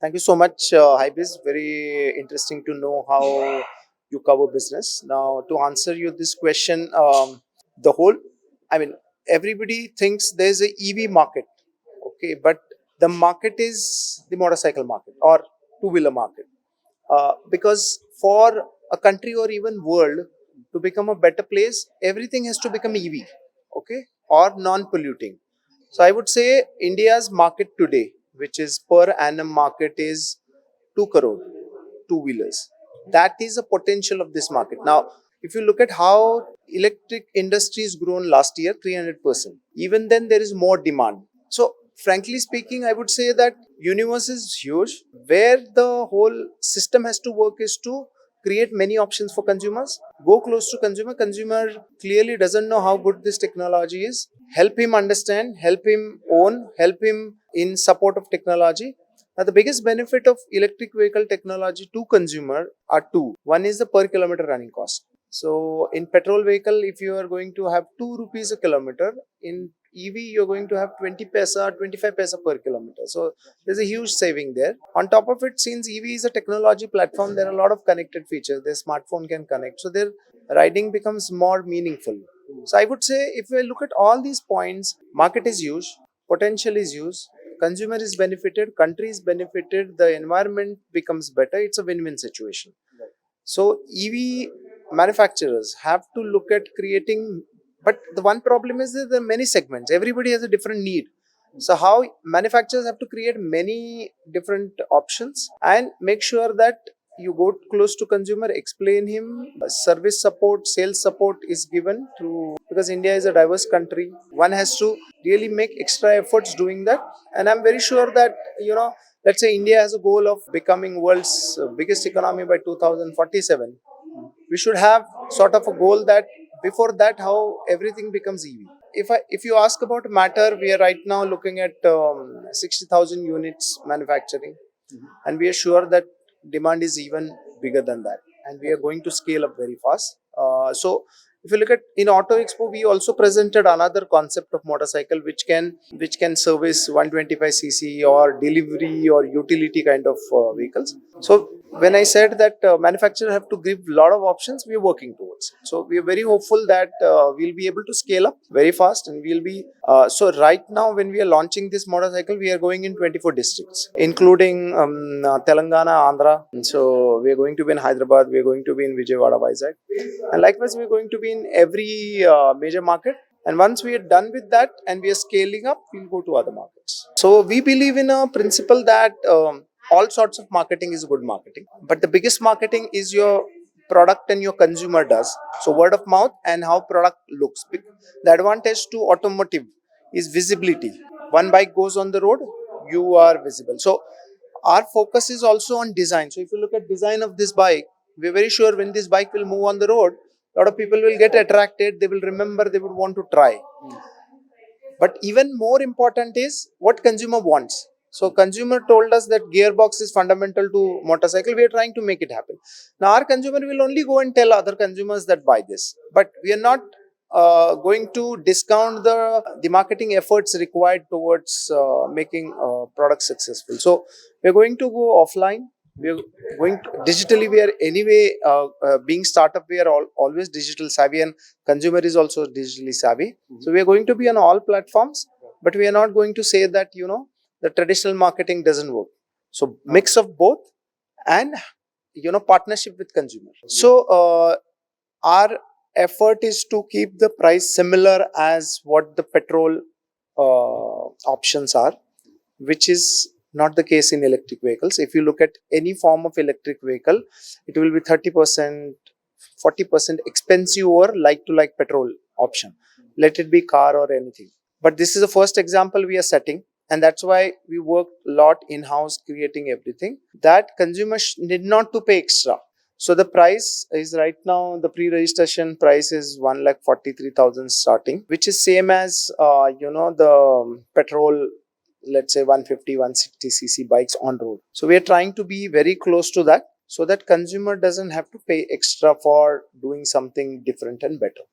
Thank you so much, Hybiztv. Very interesting to know how you cover business. Now, to answer you this question, the whole, I mean, everybody thinks there's a EV market, okay, but the market is the motorcycle market or two-wheeler market. Because for a country or even world to become a better place, everything has to become EV, okay, or non-polluting. So I would say India's market today, which is per annum market, is 2 crore two-wheelers. That is the potential of this market. Now, if you look at how electric industry has grown last year, 300%. Even then, there is more demand. So, frankly speaking, I would say that universe is huge. Where the whole system has to work is to create many options for consumers, go close to consumer clearly doesn't know how good this technology is, help him understand, help him own, help him in support of technology. Now, the biggest benefit of electric vehicle technology to consumer are two. One is the per kilometer running cost. So in petrol vehicle, if you are going to have 2 rupees a kilometer, in EV you're going to have 20 paisa, 25 paisa per kilometer. So there's a huge saving there. On top of it, since EV is a technology platform, there are a lot of connected features. Their smartphone can connect. So their riding becomes more meaningful. So I would say if we look at all these points, market is huge, potential is huge, consumer is benefited, country is benefited, the environment becomes better. It's a win-win situation. So EV manufacturers have to look at creating, but the one problem is that there are many segments. Everybody has a different need. So how manufacturers have to create many different options and make sure that you go close to consumer, explain him, service support, sales support is given through, because India is a diverse country. One has to really make extra efforts doing that. And I'm very sure that, let's say India has a goal of becoming world's biggest economy by 2047. We should have sort of a goal that before that how everything becomes EV. If you ask about matter, we are right now looking at 60,000 units manufacturing, and we are sure that demand is even bigger than that, and we are going to scale up very fast. So if you look at in Auto Expo, we also presented another concept of motorcycle which can service 125cc or delivery or utility kind of vehicles. So when I said that manufacturers have to give a lot of options, we are working towards it. So we are very hopeful that we'll be able to scale up very fast, and we'll be so right now when we are launching this motorcycle, we are going in 24 districts, including Telangana, Andhra. And so we are going to be in Hyderabad, we are going to be in Vijayawada, Vizag, and likewise we are going to be in every major market. And once we are done with that and we are scaling up, we'll go to other markets. So we believe in a principle that all sorts of marketing is good marketing, but the biggest marketing is your product and your consumer does. So word of mouth and how product looks. The advantage to automotive is visibility. One bike goes on the road, you are visible. So our focus is also on design. So if you look at design of this bike, we're very sure when this bike will move on the road, a lot of people will get attracted, they will remember, they would want to try. But even more important is what consumer wants. So consumer told us that gearbox is fundamental to motorcycle. We are trying to make it happen. Now our consumer will only go and tell other consumers that buy this. But we are not going to discount the marketing efforts required towards making products successful. So we are going to go offline. We are going to, digitally. We are anyway being startup. We are always digital savvy, and consumer is also digitally savvy. So we are going to be on all platforms, but we are not going to say that the traditional marketing doesn't work. So mix of both, and partnership with consumer. So our effort is to keep the price similar as what the petrol options are, which is not the case in electric vehicles. If you look at any form of electric vehicle, it will be 30%, 40% expensive or like petrol option. Let it be car or anything. But this is the first example we are setting. And that's why we work a lot in-house creating everything that consumers need not to pay extra. So the price is right now, the pre-registration price is 1,43,000 starting, which is same as, the petrol, let's say 150, 160cc bikes on road. So we are trying to be very close to that so that consumer doesn't have to pay extra for doing something different and better.